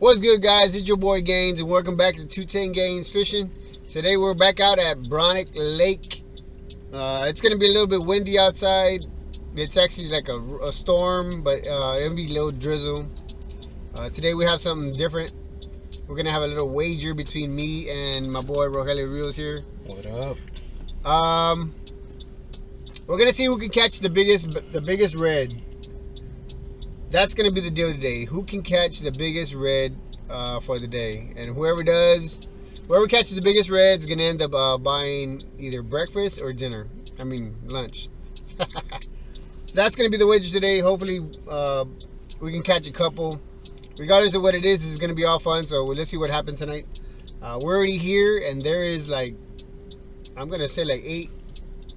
What's good, guys? It's your boy Gaines, and welcome back to 210 Gaines Fishing. Today we're back out at Braunig Lake. It's going to be a little bit windy outside. It's actually like a storm, but it'll be a little drizzle. Today we have something different. We're going to have a little wager between me and my boy Rogelio Rios here. What up? We're going to see who can catch the biggest red. That's going to be the deal today. Who can catch the biggest red for the day? And whoever catches the biggest red is going to end up buying either breakfast or dinner. I mean, lunch. So that's going to be the wager today. Hopefully, we can catch a couple. Regardless of what it is, it's going to be all fun. So let's see what happens tonight. We're already here, and there is I'm going to say 8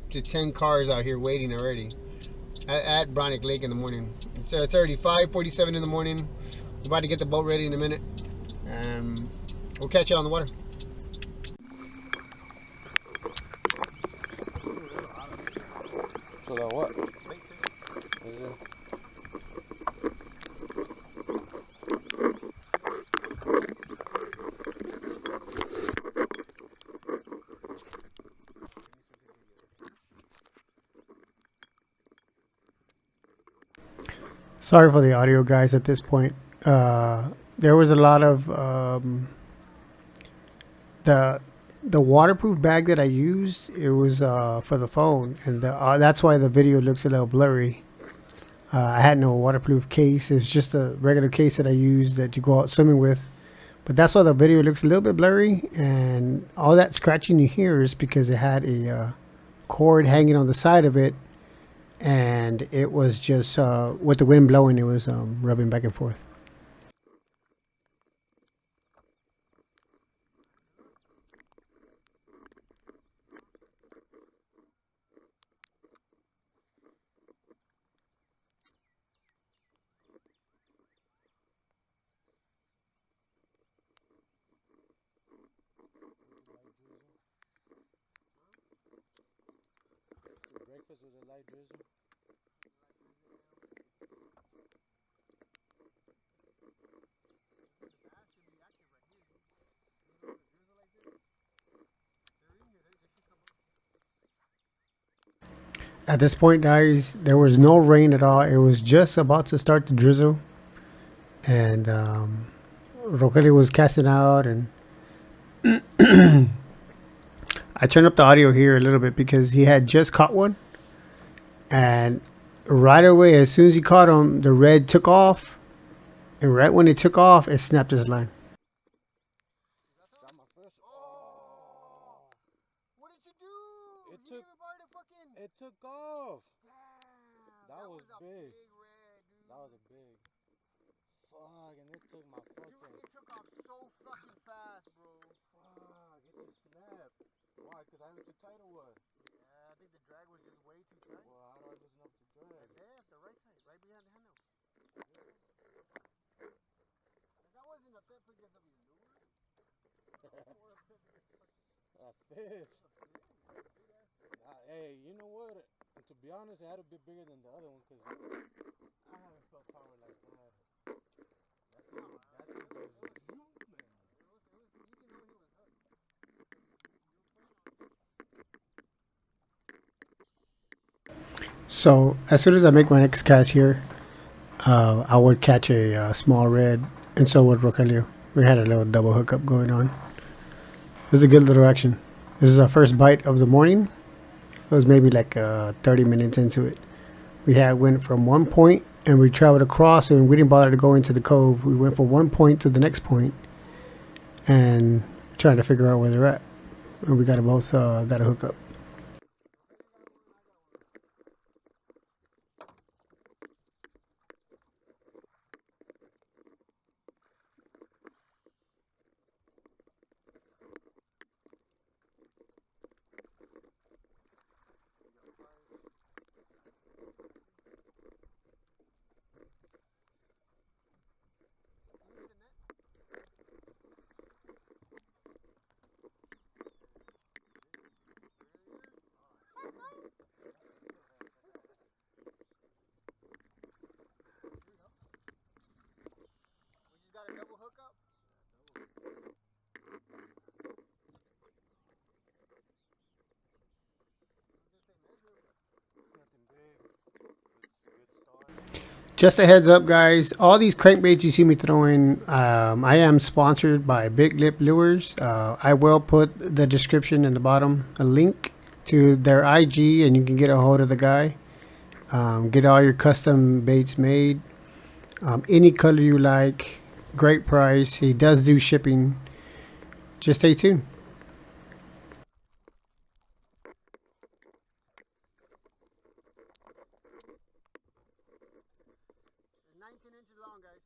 to 10 cars out here waiting already at Braunig Lake in the morning. It's already 5:47 in the morning. We're about to get the boat ready in a minute, and we'll catch you on the water. So that what? Sorry for the audio, guys. At this point, there was a lot of the waterproof bag that I used. It was for the phone, and that's why the video looks a little blurry. I had no waterproof case. It's just a regular case that I use that you go out swimming with. But that's why the video looks a little bit blurry, and all that scratching you hear is because it had a cord hanging on the side of it. And it was just with the wind blowing, it was rubbing back and forth. Breakfast with a light drizzle. At this point, guys, there was no rain at all. It was just about to start to drizzle, and Rogelio was casting out, and I turned up the audio here a little bit because he had just caught one, and right away, as soon as he caught him, the red took off, and right when it took off, it snapped his line. Got my fish. Oh! What did you do? It took off. That was big. That was a big. Fuck, and it took my fucking. It took off so fucking fast, bro. Fuck, it just snapped. Why? Cause I had it too tight or what? Yeah, I think the drag was just way too tight. Well, how do I loosen up the drag? There, the right side, right behind the handle. That wasn't a fit because of your lure. A fish. Hey, you know what? To be honest, it had to be bigger than the other one because I haven't felt power like that. That thing was zoom, man. You can know he was hooked. So as soon as I make my next cast here, I would catch a small red, and so would Rogelio. We had a little double hookup going on. It was a good little action. This is our first bite of the morning. It was maybe 30 minutes into it. We went from one point, and we traveled across, and we didn't bother to go into the cove. We went from one point to the next point, and trying to figure out where they're at. And we got a hookup. that a double hookup? Nothing big. Good start. Just a heads up, guys. All these crankbaits you see me throwing, I am sponsored by Big Lip Lures. I will put the description in the bottom, a link to their IG, and you can get a hold of the guy. Get all your custom baits made. Any color you like. Great price. He does do shipping. Just stay tuned. 19 inches long, guys.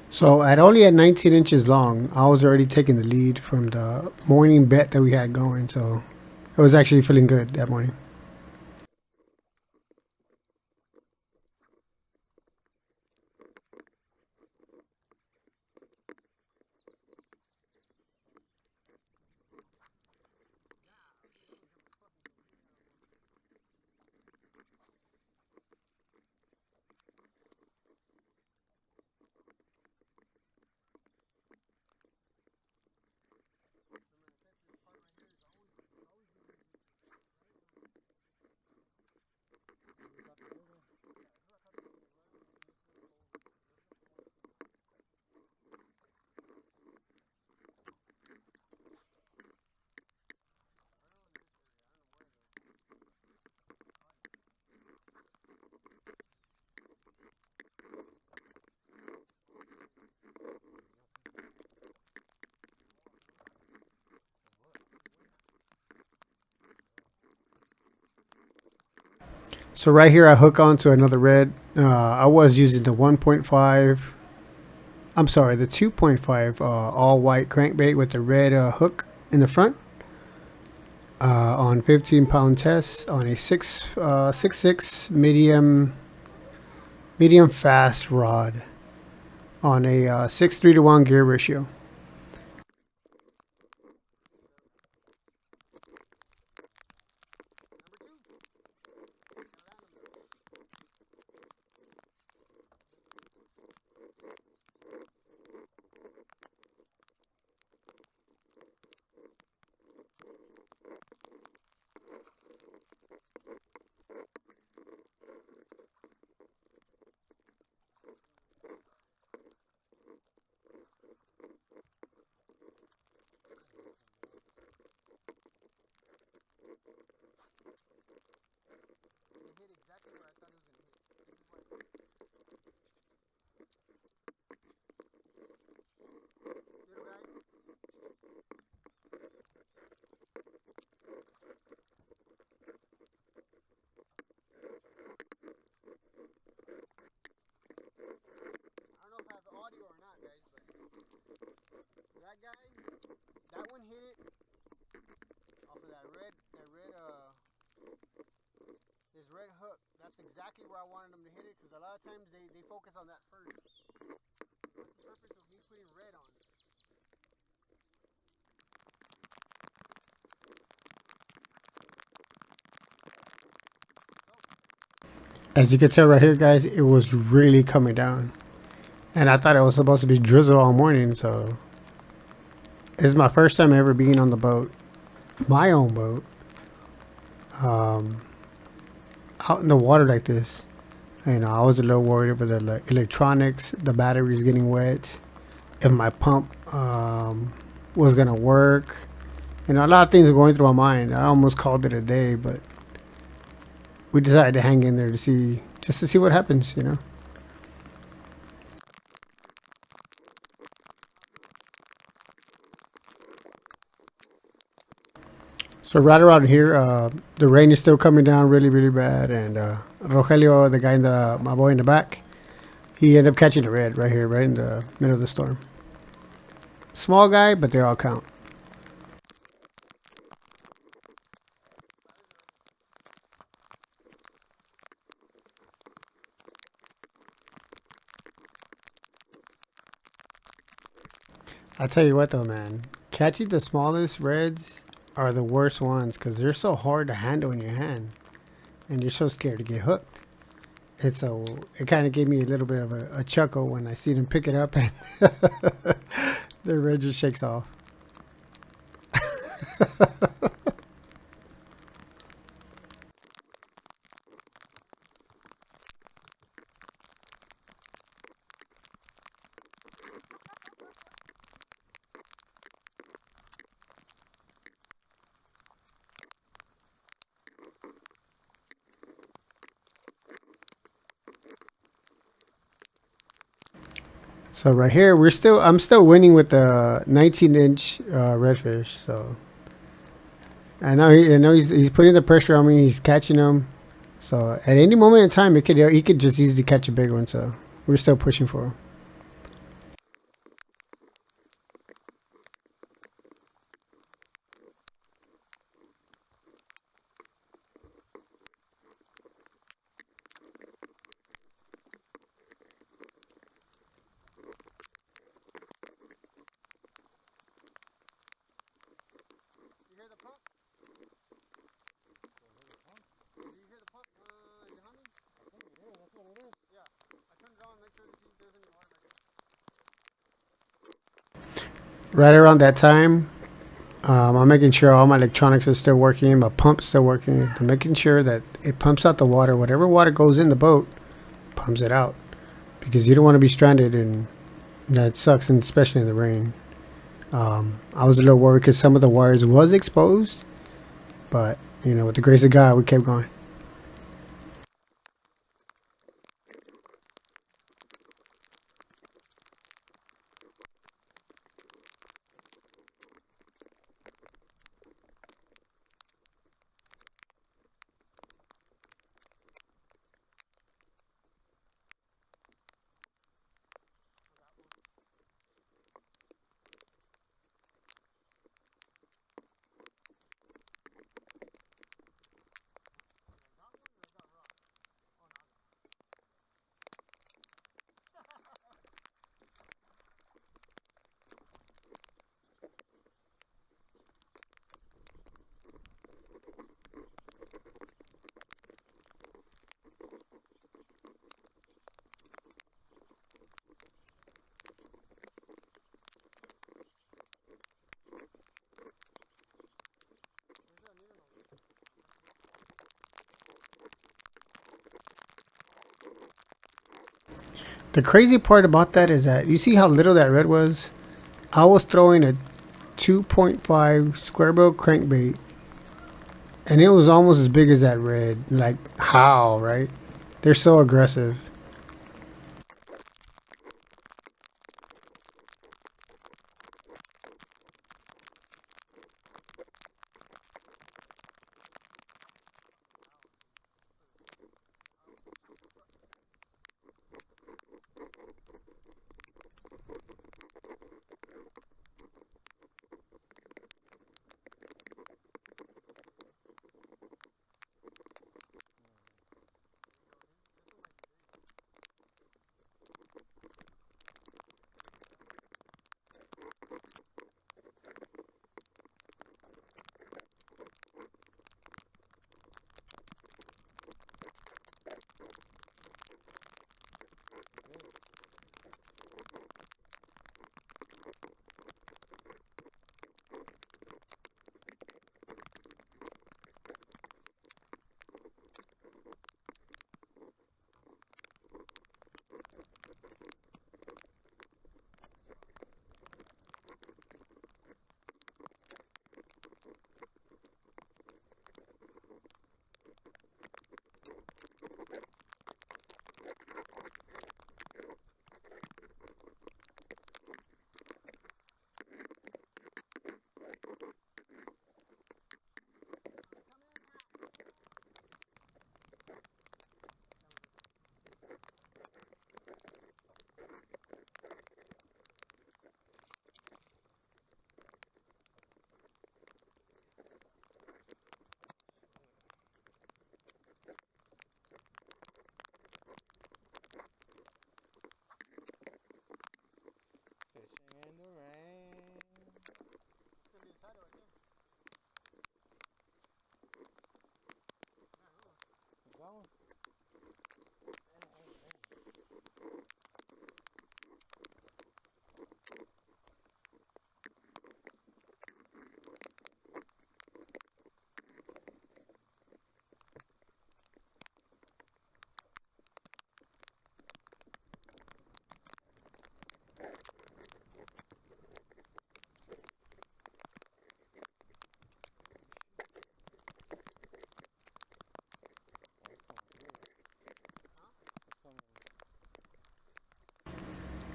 So at only at 19 inches long, I was already taking the lead from the morning bet that we had going. So it was actually feeling good that morning. So right here, I hook onto another red. I was using the 1.5. I'm sorry, the 2.5 all white crankbait with the red hook in the front. On 15-pound test on a 6.6 medium fast rod on a 6:3 to 1 gear ratio. Audio or not, guys, but that guy, that one hit it off of his red hook. That's exactly where I wanted him to hit it, because a lot of times they focus on that first. What's the purpose of me putting red on? As you can tell right here, guys, it was really coming down. And I thought it was supposed to be drizzle all morning, so this is my first time ever being on the boat, my own boat, out in the water like this. And I was a little worried about the electronics, the batteries getting wet, if my pump was gonna work. You know, a lot of things are going through my mind. I almost called it a day, but we decided to hang in there to see, just to see what happens, you know. So right around here, the rain is still coming down really, really bad. And Rogelio, the guy my boy in the back, he ended up catching a red right here, right in the middle of the storm. Small guy, but they all count. I tell you what though, man, catching the smallest reds are the worst ones because they're so hard to handle in your hand, and you're so scared to get hooked. And so it kind of gave me a little bit of a chuckle when I see them pick it up and the red just shakes off. So right here, I'm still winning with the 19-inch redfish. So I know he's putting the pressure on me. He's catching them. So at any moment in time, he could just easily catch a big one. So we're still pushing for him. You hear the pump? Do you hear the pump, Johanny? I think it is. That's what it is. Yeah. I turned it on, make sure to see if there's any water back there. Right around that time, I'm making sure all my electronics is still working, my pump's still working. I'm making sure that it pumps out the water. Whatever water goes in the boat, pumps it out. Because you don't want to be stranded, and that sucks, and especially in the rain. I was a little worried because some of the wires was exposed, but with the grace of God, we kept going. The crazy part about that is that you see how little that red was? I was throwing a 2.5 square bill crankbait, and it was almost as big as that red. Like, how, right? They're so aggressive.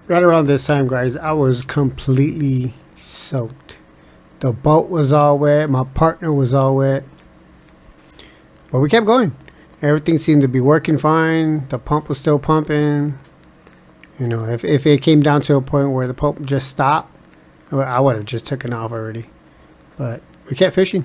Right around this time, guys, I was completely soaked. The boat was all wet. My partner was all wet. But we kept going. Everything seemed to be working fine. The pump was still pumping. You know, if it came down to a point where the pump just stopped, I would have just taken off already. But we kept fishing.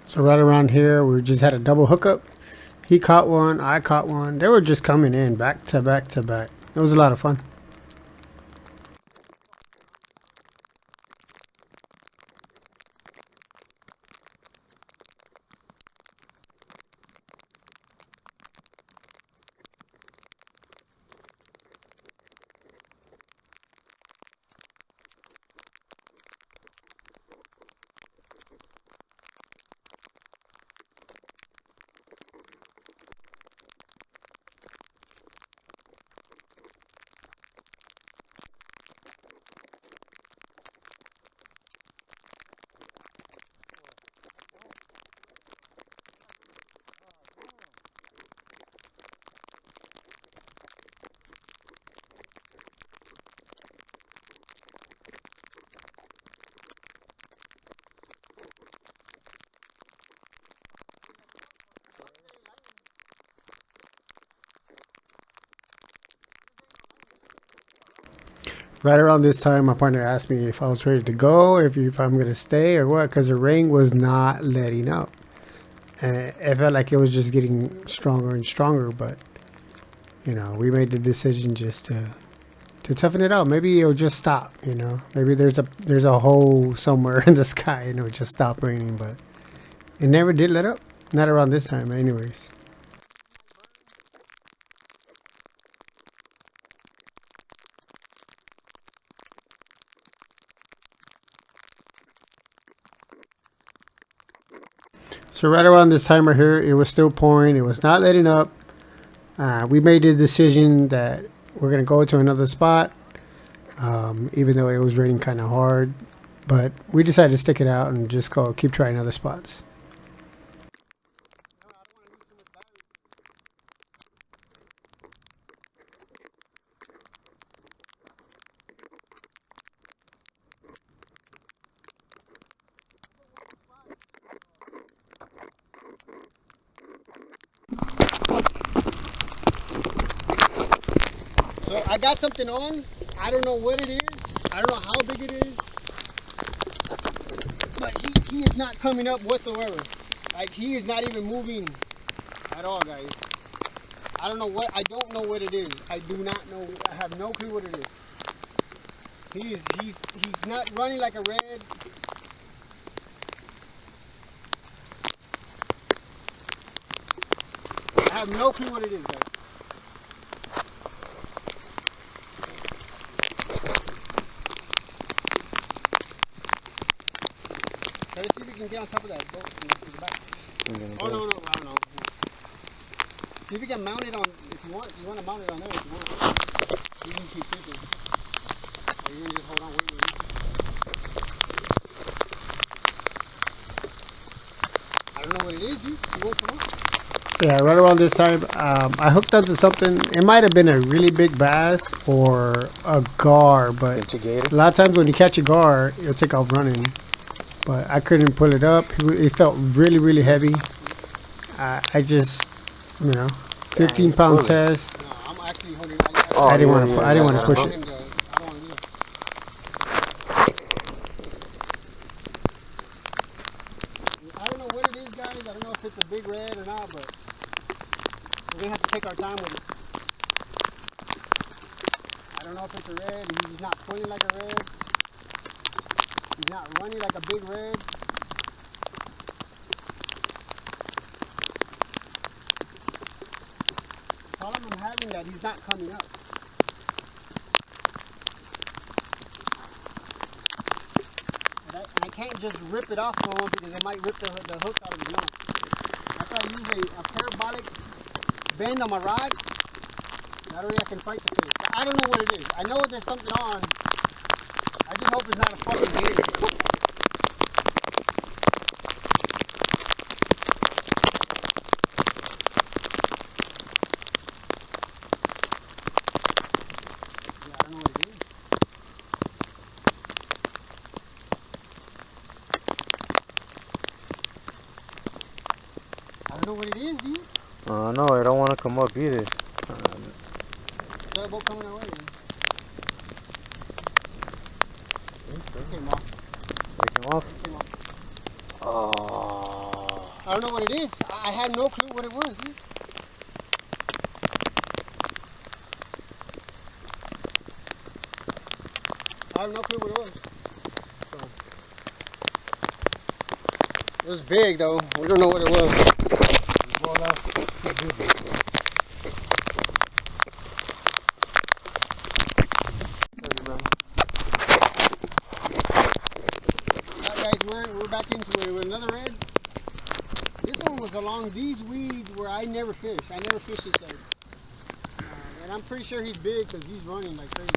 So right around here, we just had a double hookup. He caught one, I caught one. They were just coming in back to back to back. It was a lot of fun. Right around this time, my partner asked me if I was ready to go, or if I'm gonna stay or what, because the rain was not letting up, and it felt like it was just getting stronger and stronger. But you know, we made the decision just to toughen it out. Maybe it'll just stop. You know, maybe there's a hole somewhere in the sky and it'll just stop raining. But it never did let up. Not around this time, anyways. So right around this time right here, it was still pouring. It was not letting up. We made the decision that we're gonna go to another spot, even though it was raining kind of hard. But we decided to stick it out and just go keep trying other spots. So I got something on. I don't know what it is. I don't know how big it is. But he is not coming up whatsoever. Like, he is not even moving at all, guys. I don't know what it is. I do not know. I have no clue what it is. He's not running like a red. I have no clue what it is, guys. Try to see if we can get on top of that boat to the back. Oh, no, I don't know. See if we can mount it on, if you want to mount it on there if you want. You can keep fishing. Or you can just hold on, wait. I don't know what it is, dude. You won't come up. Yeah, right around this time, I hooked onto something. It might have been a really big bass or a gar, but a lot of times when you catch a gar, it'll take off running. But I couldn't pull it up. It felt really, really heavy. I just, 15-pound test. No, I'm actually holding. I didn't want to push it. I don't know what it is, guys. I don't know if it's a big red or not, but We're gonna have to take our time with it. I don't know if it's a red. He's not pulling like a red. He's not running like a big red. The problem I'm having that he's not coming up. And I can't just rip it off for him because it might rip the hook out of his mouth. That's why I use a parabolic bend on my rod. That way I can fight the fish. I don't know what it is. I know there's something on. I just hope it's not a fucking gator. Yeah, I don't know what it is. I don't know what it is, dude. No, I don't want to come up either. Got a boat coming our way, man. It came off. It came off? It came off. Oh. I don't know what it is. I had no clue what it was, dude. I have no clue what it was. So, it was big, though. We don't know what it was. We're back into it with another red. This one was along these weeds where I never fish. I never fish this side. And I'm pretty sure he's big because he's running like crazy.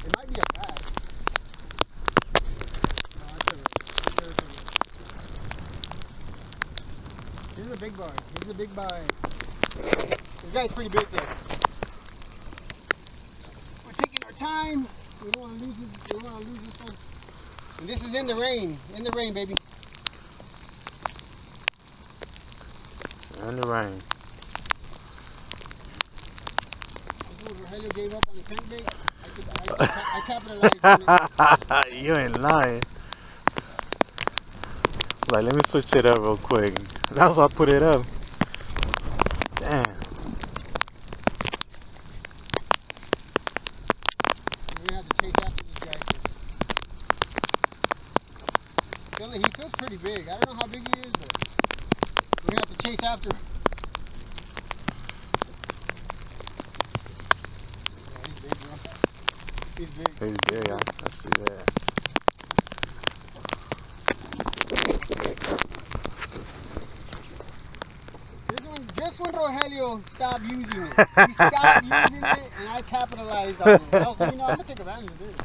It might be a bass. No, that's a red. This is a big boy. This is a big boy. This guy's pretty big, so we're taking our time. We don't want to lose it. We don't want to lose this one. And this is in the rain, baby. In the rain. This one Rogelio gave up on the crankbait. I capitalized on it. You ain't lying. Like, let me switch it up real quick. That's why I put it up. Damn. We're gonna have to chase after this guy. He feels pretty big. I don't know how big he is, but we're gonna have to chase after him. Yeah, he's big, bro. He's big. He's big, I see that. This one, Rogelio stopped using it. He stopped using it, and I capitalized on it. I was like, I'm gonna take advantage of this.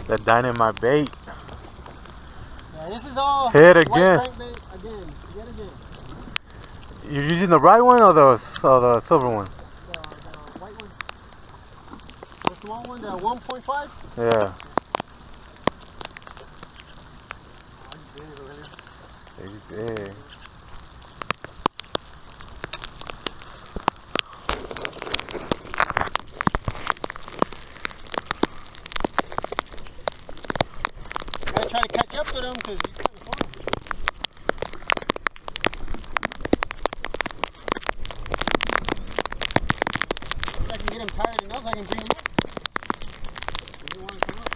That dynamite bait. Yeah, this is all hit again. White crankbait again. Yet again. You're using the right one or the silver one? The white one. The small one, the 1.5? Yeah. Oh, he's big, Rogelio. He's big. I try to catch up with him because he's kind of far. If I can get him tired enough, I can bring him up. He doesn't want to come up.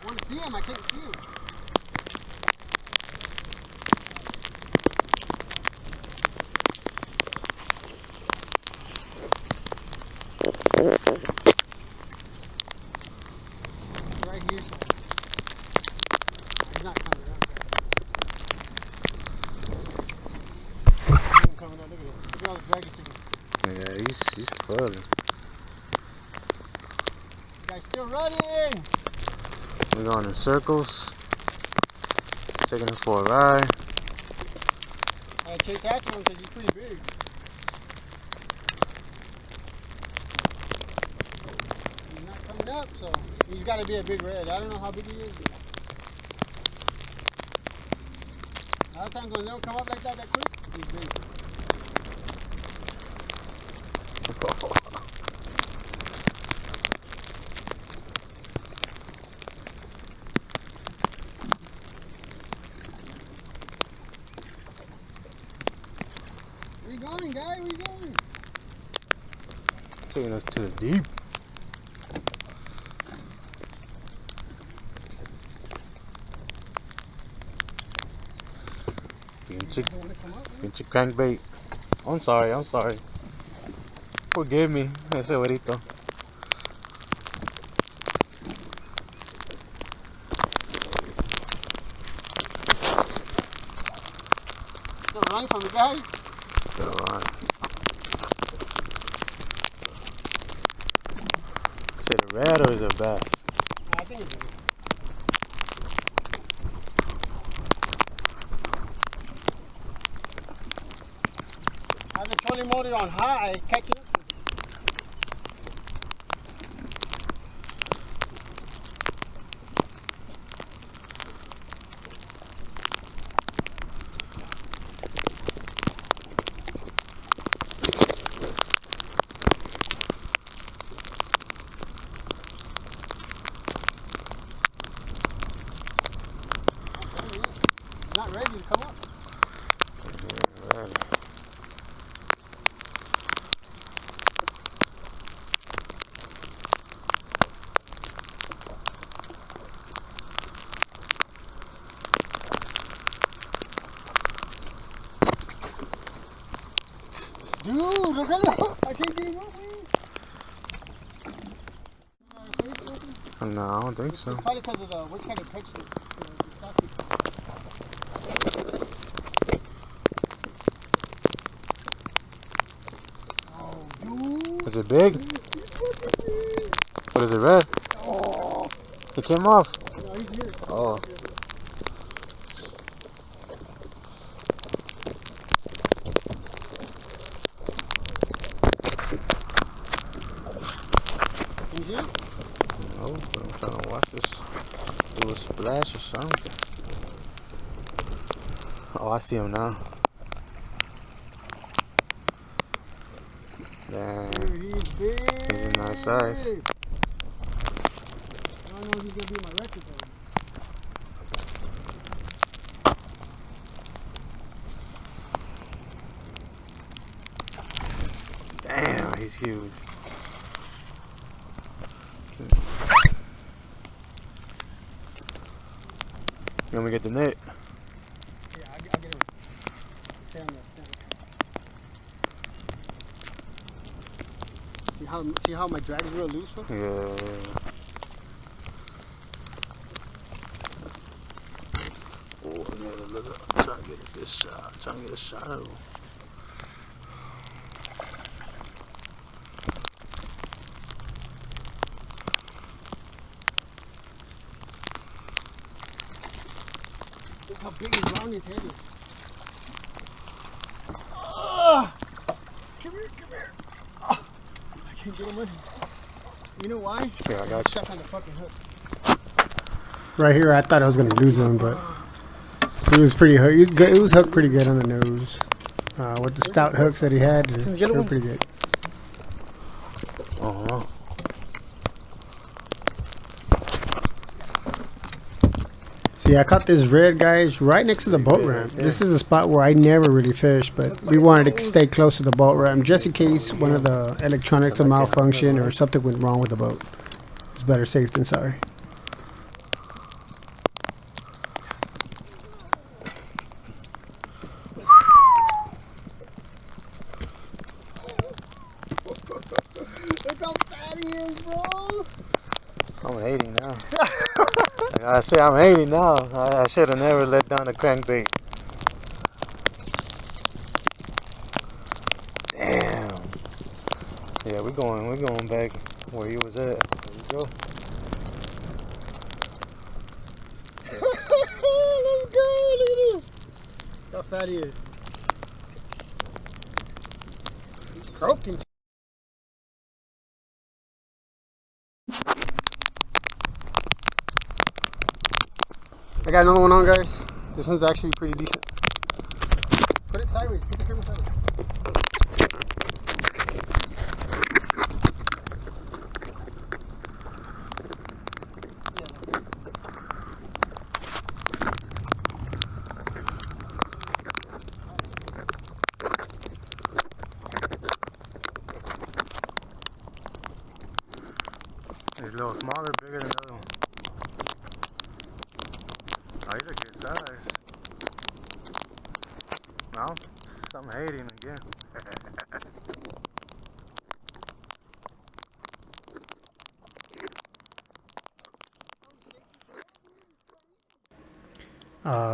I want to see him, I can't see him. He's right here, so he's not coming up. He's coming up, look at him. Look at all the dragons sticking. Yeah, he's pulling. The guy's still running! We're going in circles. Taking us for a ride. I chase after him because he's pretty big. He's not coming up, so he's got to be a big red. I don't know how big he is. But a lot of times when they don't come up like that quick, he's big. you going, guy? Where you going? Taking us to the deep. Pinche crankbait. I'm sorry. Forgive me, ese güerito. Still running from me, guys? Still on. Is it a red or is it a bass? I think it's a I have the trolling motor on high, catching up. He's not ready to come up. Yeah, ready. Dude, look at that. I can't get him up, man. No, I don't think so. It's probably because of the what kind of texture. Oh, dude. Is it big? What is it, red? Oh. It came off. No, he's here. Oh. He's here? No, but I'm trying to watch this. Do a splash or something. Oh, I see him now. Damn. Dude, he's big. He's a nice size. I don't know if he's going to be my record though. Damn, he's huge. You want me to get the net? Yeah, I'll get him. Stay on there. See how my drag is real loose, bro? Yeah. Oh, look. I'm trying to get this shot. Trying to get a shot of him. Look how big his round head is. Oh, come here. Oh, I can't get him in. You know why? Yeah, I got you. Stuck on the fucking hook. Right here, I thought I was going to lose him, but he was pretty hooked. He was good. It was hooked pretty good on the nose. With the stout hooks that he had, they were pretty good. Oh, no. See, I caught this red, guys, right next to the boat ramp. This is a spot where I never really fish, but we wanted to stay close to the boat ramp just in case one of the electronics would malfunction or something went wrong with the boat. It's better safe than sorry. Look how fat he is, bro. I'm hating now. Like I say, I'm hating now. I should have never let down the crankbait. Damn. Yeah, we're going back where he was at. There we go. Let's go. Look at this. Look how fat he is. He's croaking. I got another one on, guys. This one's actually pretty decent. Put it sideways. Put the camera sideways. he's a little smaller, bigger than the other one. Oh, he's a good size. No, I'm hating again.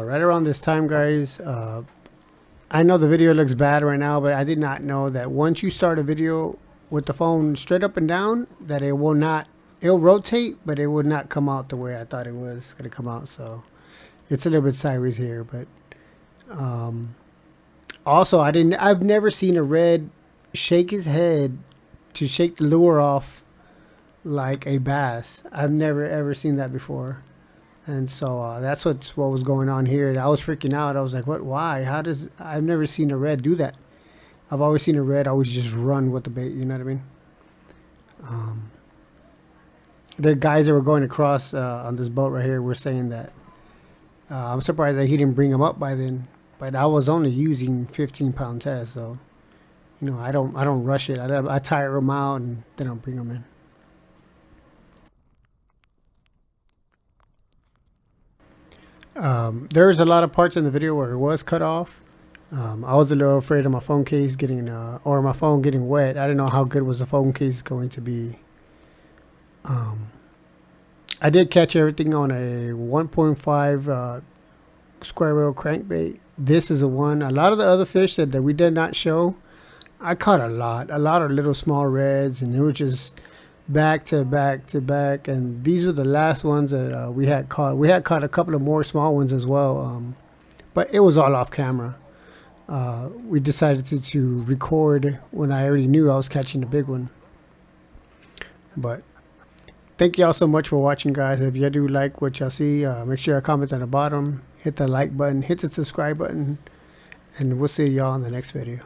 Right around this time, guys, I know the video looks bad right now, but I did not know that once you start a video with the phone straight up and down, that it'll rotate, but it would not come out the way I thought it was going to come out. So it's a little bit sideways here, but also I've never seen a red shake his head to shake the lure off like a bass. I've never ever seen that before. And so that's what was going on here. And I was freaking out. I was like, what? Why? I've never seen a red do that. I've always seen a red always just run with the bait. You know what I mean? The guys that were going across on this boat right here were saying that I'm surprised that he didn't bring them up by then. But I was only using 15-pound test, so you know I don't rush it. I tire them out and then I'll bring them in. There's a lot of parts in the video where it was cut off. I was a little afraid of my phone case getting, or my phone getting wet. I didn't know how good was the phone case going to be. I did catch everything on a 1.5 square wheel crankbait. This is a one. A lot of the other fish that we did not show, I caught a lot of little small reds, and it was just back to back to back, and these are the last ones that we had caught. We had caught a couple of more small ones as well, but it was all off camera. We decided to record when I already knew I was catching a big one. But thank y'all so much for watching, guys. If you do like what y'all see, make sure you comment on the bottom, hit the like button, hit the subscribe button, and we'll see y'all in the next video.